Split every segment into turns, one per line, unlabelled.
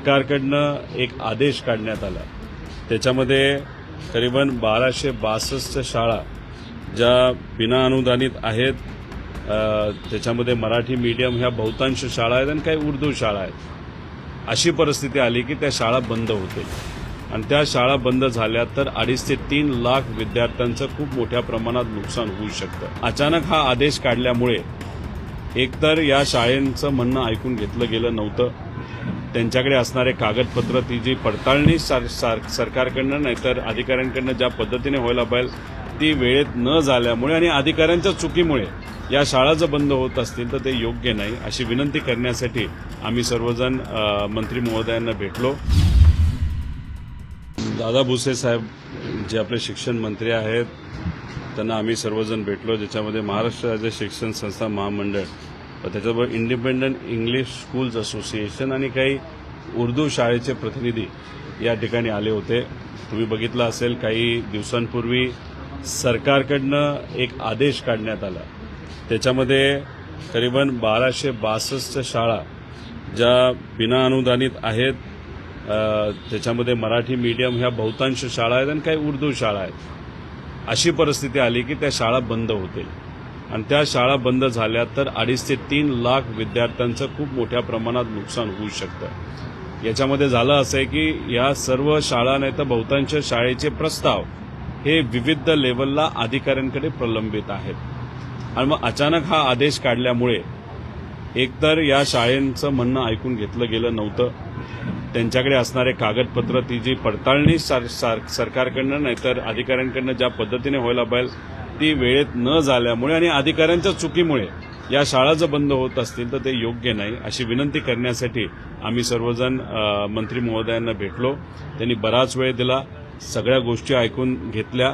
सरकारकडनं एक आदेश काढण्यात आला। त्याच्यामध्ये करीबन 1262 शाळा ज्या बिना अनुदानित आहेत, त्याच्यामध्ये मराठी मीडियम ह्या बहुतांश शाळा आहेत आणि काही उर्दू शाळा आहेत। अशी परिस्थिती आली की त्या शाळा बंद होतील आणि त्या शाळा बंद झाल्या तर 2.5 ते 3 लाख विद्यार्थ्यांचं खूप मोठ्या प्रमाणात नुकसान होऊ शकतं। अचानक हा आदेश काढल्यामुळे एकतर या शाळांचं म्हणणं ऐकून घेतलं गेलं नव्हतं, त्यांच्याकडे असणारे कागदपत्र ती जी पडताळणी सरकारकडनं नाहीतर अधिकाऱ्यांकडनं ज्या पद्धतीने व्हायला पाहिजे ती वेळेत न झाल्यामुळे आणि अधिकाऱ्यांच्या चुकीमुळे या शाळा जर बंद होत असतील तर ते योग्य नाही, अशी विनंती करण्यासाठी आम्ही सर्वजण मंत्री महोदयांना भेटलो। दादा भुसे साहेब जे आपले शिक्षण मंत्री आहेत त्यांना आम्ही सर्वजण भेटलो, ज्याच्यामध्ये महाराष्ट्र राज्य शिक्षण संस्था महामंडळ, त्याच्याबरोबर इंडिपेंडंट इंग्लिश स्कूल्स असोसिएशन आणि काही उर्दू शाळेचे प्रतिनिधी या ठिकाणी आले होते। तुम्ही बघितलं असेल काही दिवसांपूर्वी सरकारकडनं एक आदेश काढण्यात आला। त्याच्यामध्ये करीबन 1262 शाळा ज्या बिना अनुदानित आहेत, त्याच्यामध्ये मराठी मीडियम ह्या बहुतांश शाळा आहेत आणि काही उर्दू शाळा आहेत। अशी परिस्थिती आली की त्या शाळा बंद होतील आणि त्या शाळा बंद झाल्या तर 2.5 ते 3 लाख विद्यार्थ्यांचं खूप मोठ्या प्रमाणात नुकसान होऊ शकतं। याच्यामध्ये झालं असं आहे की या सर्व शाळा नाही तर बहुतांश शाळेचे प्रस्ताव हे विविध लेव्हलला अधिकाऱ्यांकडे प्रलंबित आहेत आणि मग अचानक हा आदेश काढल्यामुळे एकतर या शाळांचं म्हणणं ऐकून घेतलं गेलं नव्हतं, त्यांच्याकडे असणारे कागदपत्र ती जी पडताळणी सरकारकडनं नाहीतर अधिकाऱ्यांकडनं ज्या पद्धतीने व्हायला पाहिजे ती वेळेत न झाल्यामुळे आणि अधिकाऱ्यांच्या चुकीमुळे या शाळा जर बंद होत असतील तर ते योग्य नाही, अशी विनंती करण्यासाठी आम्ही सर्वजण मंत्री महोदयांना भेटलो। त्यांनी बराच वेळ दिला, सगळ्या गोष्टी ऐकून घेतल्या,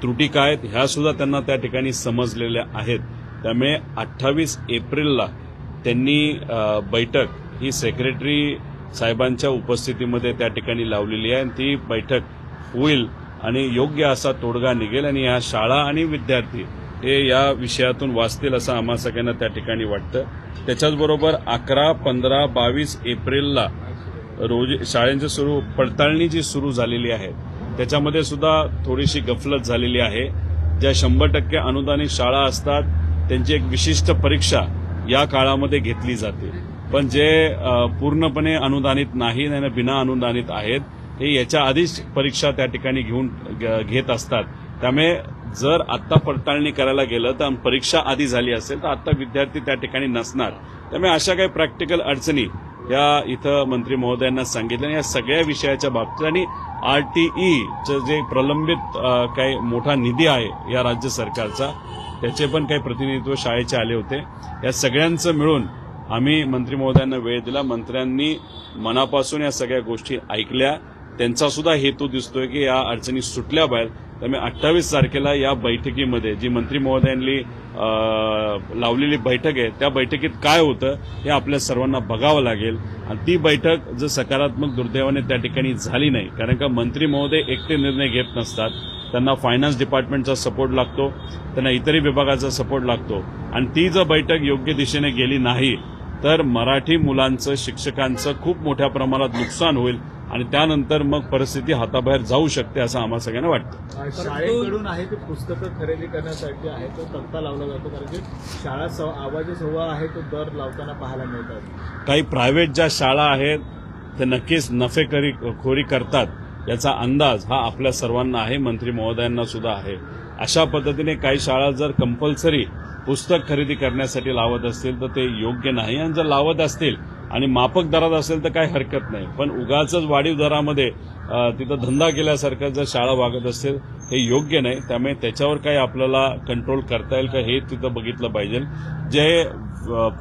त्रुटी काय आहेत ह्या सुद्धा त्यांना त्या ठिकाणी समजलेल्या आहेत। त्यामुळे 28 एप्रिलला त्यांनी बैठक ही सेक्रेटरी साहेबांच्या उपस्थितीमध्ये त्या ठिकाणी लावलेली आहे आणि ती बैठक होईल आणि योग्य असा तोडगा निघेल आणि या शाळा आणि विद्यार्थी हे या विषयातून वाचतील असं आम्हा सगळ्यांना त्या ठिकाणी वाटतं। त्याच्याचबरोबर 11, 15, 22 एप्रिलला रोजी शाळांची पडताळणी जी सुरू झालेली आहे त्याच्यामध्ये सुद्धा थोडीशी गफलत झालेली आहे। ज्या 100% अनुदानित शाळा असतात त्यांची एक विशिष्ट परीक्षा या काळामध्ये घेतली जाते, पण जे पूर्णपणे अनुदानित नाही आणि बिना अनुदानित आहेत हे याच्या आधीच परीक्षा त्या ठिकाणी घेत असतात। त्यामुळे जर आत्ता पडताळणी करायला गेलं तर परीक्षा आधी झाली असेल तर आत्ता विद्यार्थी त्या ठिकाणी नसणार। त्यामुळे अशा काही प्रॅक्टिकल अडचणी या इथं मंत्री महोदयांना सांगितलं या सगळ्या विषयाच्या बाबतीत आणि RTE जे प्रलंबित काही मोठा निधी आहे या राज्य सरकारचा त्याचे पण काही प्रतिनिधित्व शाळेचे आले होते। या सगळ्यांचं मिळून आम्ही मंत्री महोदयांना वेळ दिला, मंत्र्यांनी मनापासून या सगळ्या गोष्टी ऐकल्या, त्यांचा सुद्धा हेतू दिसतोय की या अडचणी सुटल्या पाहिजेत। त्यामुळे 28 तारखेला या बैठकीमध्ये जी मंत्री महोदयांनी लावलेली बैठक आहे त्या बैठकीत काय होतं हे आपल्या सर्वांना बघावं लागेल आणि ती बैठक जर सकारात्मक दुर्दैवाने त्या ठिकाणी झाली नाही, कारण का मंत्री महोदय एकटे निर्णय घेत नसतात, त्यांना फायनान्स डिपार्टमेंटचा सपोर्ट लागतो, त्यांना इतरही विभागाचा सपोर्ट लागतो आणि ती जर बैठक योग्य दिशेने गेली नाही तर मराठी मुलांचं शिक्षकांचं खूप मोठ्या प्रमाणात नुकसान होईल आणि त्यानंतर मग परिस्थिती हाताबाहेर जाऊ शकते असं आम्हाला सगळ्यांना वाटतं।
शाळेकडून आहे ते पुस्तकं खरेदी करण्यासाठी आहे तो तक्ता लावला जातो, कारण की शाळा आवाज सव्वा आहे तो दर लावताना पाहायला मिळतात।
काही प्रायव्हेट ज्या शाळा आहेत ते नक्कीच नफेखोरी करतात याचा अंदाज हा आपल्या सर्वांना आहे, मंत्री महोदयांना सुद्धा आहे। अशा पद्धतीने काही शाळा जर कंपल्सरी पुस्तक खरेदी करण्यासाठी लावत असतील तर ते योग्य नाही आणि जर लावत असतील आणि माफक दरात असेल तर काही हरकत नाही, पण उगाचच वाढीव दरामध्ये तिथं धंदा केल्यासारखं जर शाळा वागत असेल हे योग्य नाही। त्यामुळे त्याच्यावर काही आपल्याला कंट्रोल करता येईल का हे तिथं बघितलं पाहिजे। जे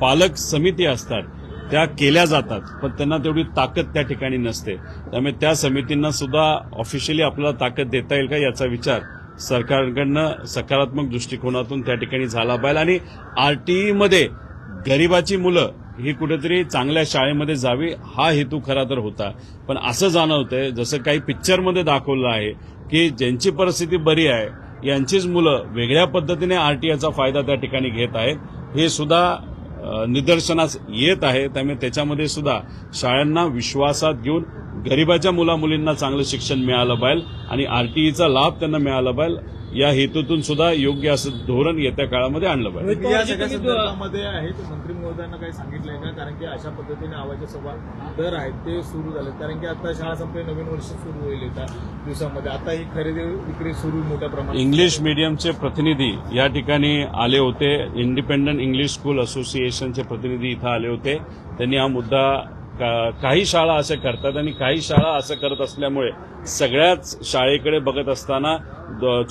पालक समिती असतात त्या केल्या जातात पण त्यांना तेवढी ताकद त्या ठिकाणी नसते, त्यामुळे त्या समितींना सुद्धा ऑफिशियली आपल्याला ताकद देता येईल का याचा विचार सरकारकडनं सकारात्मक दृष्टिकोनातून त्या ठिकाणी झाला पाहिजे आणि RTE मध्ये गरिबाची मुलं ही कुठेतरी चांगल्या शाळेमध्ये जावी हा हेतू खरा तर होता, पण असं जाणवतंय जसं काही पिक्चरमध्ये दाखवलं आहे की ज्यांची परिस्थिती बरी आहे यांचीच मुलं वेगळ्या पद्धतीने RTEचा फायदा त्या ठिकाणी घेत आहेत। हे सुद्धा निदर्शनास येत आहे. त्यामुळे त्याच्यामध्ये सुद्धा शाळांना विश्वासात घेऊन गरिबाच्या मुलामुलींना चांगलं शिक्षण मिळालं पाहिजे आणि आरटीईचा लाभ त्यांना मिळाला पाहिजे या हेतूतून सुद्धा योग्य असं धोरण येत्या काळामध्ये आणलं पाहिजे.
या सगळ्या संदर्भामध्ये आहे ते मंत्री महोदयांना काही सांगितलंय का? कारण की अशा पद्धतीने आवाजे संवाद दर आहेत ते सुरू झाले. कारण की आता शाळा संपली, नवीन वर्ष सुरू होईल एका दिवसामध्ये. आता ही खरेदी विक्री सुरू मोठ्या प्रमाणात.
इंग्लिश मीडियमचे प्रतिनिधी या ठिकाणी आले होते. इंडिपेंडंट इंग्लिश स्कूल असोसिएशनचे प्रतिनिधी इथं आले होते. त्यांनी हा मुद्दा काही शाळा असं करतात आणि काही शाळा असं करत असल्यामुळे सगळ्याच शाळेकडे बघत असताना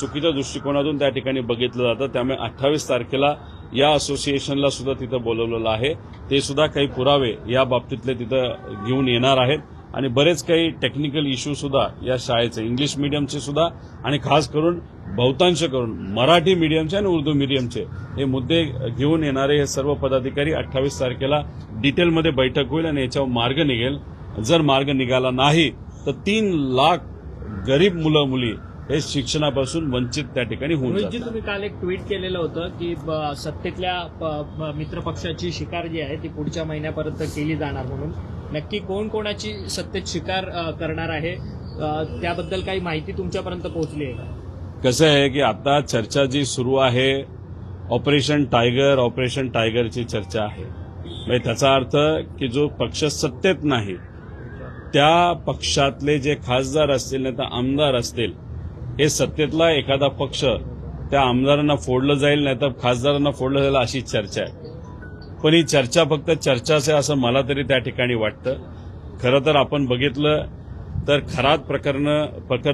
चुकीच्या दृष्टिकोनातून त्या ठिकाणी बघितलं जातं. त्यामुळे 28 तारखेला या असोसिएशनला सुद्धा तिथं बोलवलेलं आहे. ते सुद्धा काही पुरावे या बाबतीतले तिथं घेऊन येणार आहेत आणि बरेच काही टेक्निकल इश्यू सुद्धा या शाळेचे इंग्लिश मीडियमचे सुद्धा आणि खास करून बहुतांश करून मराठी मीडियमचे आणि उर्दू मीडियमचे हे मुद्दे घेऊन येणारे हे सर्व पदाधिकारी 28 तारखेला डिटेलमध्ये बैठक होईल आणि याच्यावर मार्ग निघेल. जर मार्ग निघाला नाही तर 3 लाख गरीब मुलं मुली हे शिक्षणापासून वंचित त्या ठिकाणी होऊन
रोहितजी,
जातात.
तुम्ही काल एक ट्विट केलेलं होतं की सत्तेतल्या मित्रपक्षाची शिकार जी आहे ती पुढच्या महिन्यापर्यंत केली जाणार म्हणून. नक्की कोण कोणाची सत्तेत शिकार करणार आहे त्याबद्दल काही माहिती तुमच्यापर्यंत पोहोचली आहे का?
कसं आहे की आता चर्चा जी सुरू आहे ऑपरेशन टायगरची चर्चा आहे. म्हणजे त्याचा अर्थ की जो पक्ष सत्तेत नाही त्या पक्षातले जे खासदार असतील नाही तर आमदार असतील हे सत्तेतला एखादा पक्ष त्या आमदारांना फोडलं जाईल नाही तर खासदारांना फोडलं जाईल अशी चर्चा आहे. पण ही चर्चा फक्त चर्चाच आहे असं मला तरी त्या ठिकाणी वाटतं. खरं तर आपण बघितलं तर खरात प्रकरण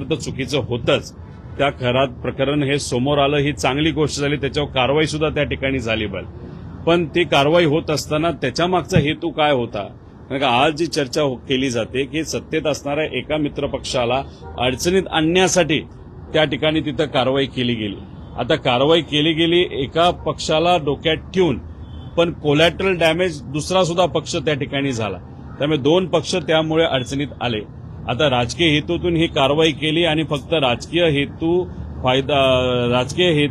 तर चुकीचं होतंच. त्या खरात प्रकरण हे समोर आलं ही चांगली गोष्ट झाली. त्याच्यावर कारवाई सुद्धा त्या ठिकाणी झाली पाहिजे. पण ती कारवाई होत असताना त्याच्यामागचा हेतू काय होता? कारण का आज जी चर्चा केली जाते की सत्तेत असणाऱ्या एका मित्रपक्षाला अडचणीत आणण्यासाठी त्या ठिकाणी तिथं कारवाई केली गेली. आता कारवाई केली गेली एका पक्षाला डोक्यात ठेवून, पण कोलॅटरल डॅमेज दुसरा सुद्धा पक्ष त्या ठिकाणी झाला. त्यामुळे 2 पक्ष त्यामुळे अडचणीत आले. आता राजकीय हेतूतून ही कारवाई केली आणि फक्त राजकीय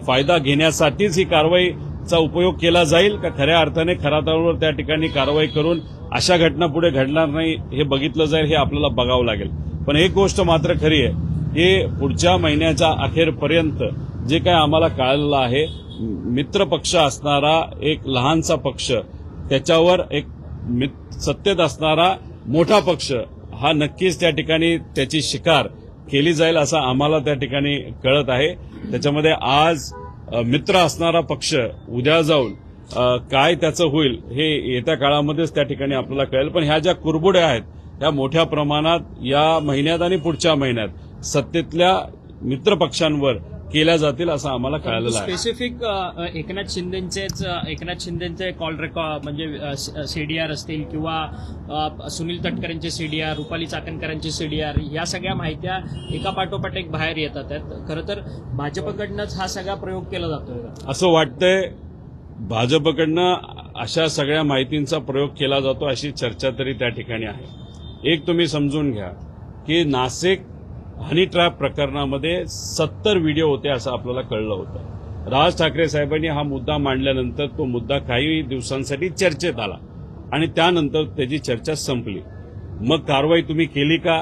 फायदा घेण्यासाठीच ही कारवाईचा उपयोग केला जाईल का खऱ्या अर्थाने खऱ्या त्या ठिकाणी कारवाई करून अशा घटना पुढे घडणार नाही हे बघितलं जाईल. हे आपल्याला बघावं लागेल. पण एक गोष्ट मात्र खरी आहे की पुढच्या महिन्याच्या अखेरपर्यंत जे काय आम्हाला कळालेलं आहे मित्रपक्ष असणारा एक लहानसा पक्ष त्याच्यावर एक सत्तेत असणारा मोठा पक्ष हा नक्कीच त्या ठिकाणी त्याची शिकार केली जाईल असं आम्हाला त्या ठिकाणी कळत आहे. त्याच्यामध्ये आज मित्र असणारा पक्ष उद्या जाऊन काय त्याचं होईल हे येत्या काळामध्येच त्या ठिकाणी आपल्याला कळेल. पण ह्या ज्या कुरबुड्या आहेत ह्या मोठ्या प्रमाणात या महिन्यात आणि पुढच्या महिन्यात सत्तेतल्या मित्रपक्षांवर केल्या जातील असं आम्हाला कळालेलं आहे.
स्पेसिफिक एकनाथ शिंदेचे कॉल रेकॉर्ड म्हणजे सीडीआर असतील किंवा सुनील तटकरेंचे सीडीआर, रुपाली चाकणकरांचे सीडीआर या सगळ्या माहित्या एका पाठोपाठ एक बाहेर येतात आहेत. खरं तर भाजपकडनंच हा सगळा प्रयोग केला जातोय का
असं वाटतंय? भाजपकडनं अशा सगळ्या माहितींचा प्रयोग केला जातो अशी चर्चा तरी त्या ठिकाणी आहे. एक तुम्ही समजून घ्या की नाशिक हनी ट्रॅप प्रकरणामध्ये 70 व्हिडिओ होते असं आपल्याला कळलं होतं. राज ठाकरे साहेबांनी हा मुद्दा मांडल्यानंतर तो मुद्दा काही दिवसांसाठी चर्चेत आला आणि त्यानंतर त्याची चर्चा संपली. मग कारवाई तुम्ही केली का?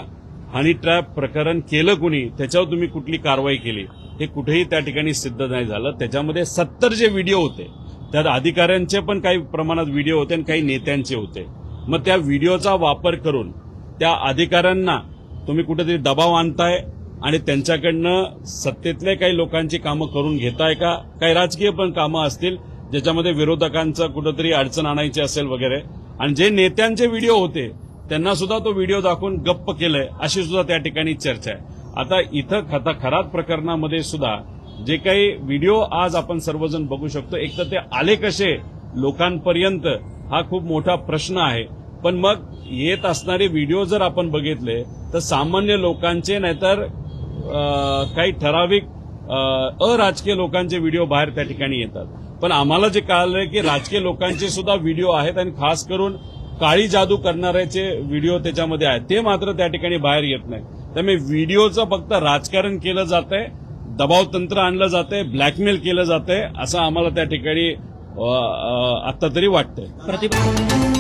हनी ट्रॅप प्रकरण केलं कुणी त्याच्यावर तुम्ही कुठली कारवाई केली हे कुठेही त्या ठिकाणी सिद्ध नाही झालं. त्याच्यामध्ये 70 जे व्हिडिओ होते त्यात अधिकाऱ्यांचे पण काही प्रमाणात व्हिडिओ होते आणि काही नेत्यांचे होते. मग त्या व्हिडिओचा वापर करून त्या अधिकाऱ्यांना तुम्ही कुठेतरी दबाव आणताय आणि त्यांच्याकडनं सत्तेतले काही लोकांची कामं करून घेताय का? काही राजकीय पण कामं असतील ज्याच्यामध्ये विरोधकांचं कुठेतरी अडचण आणायची असेल वगैरे. आणि जे नेत्यांचे व्हिडिओ होते त्यांना सुद्धा तो व्हिडिओ दाखवून गप्प केलंय अशी सुद्धा त्या ठिकाणी चर्चा आहे. आता इथं खरात प्रकरणामध्ये सुद्धा जे काही व्हिडिओ आज आपण सर्वजण बघू शकतो एक तर ते आले कसे लोकांपर्यंत हा खूप मोठा प्रश्न आहे. पण मग येत असणारे व्हिडिओ जर आपण बघितले तर सामान्य लोकांचे नाहीतर काही ठराविक अराजकीय लोकांचे व्हिडिओ बाहेर त्या ठिकाणी येतात. पण आम्हाला जे कळालंय की राजकीय लोकांचे सुद्धा व्हिडिओ आहेत आणि खास करून काळी जादू करणाऱ्याचे व्हिडिओ त्याच्यामध्ये आहेत ते मात्र त्या ठिकाणी बाहेर येत नाही. त्यामुळे व्हिडिओचं फक्त राजकारण केलं जातंय, दबाव तंत्र आणलं जातंय, ब्लॅकमेल केलं जातंय असं आम्हाला त्या ठिकाणी आता तरी वाटतंय.
प्रतिभा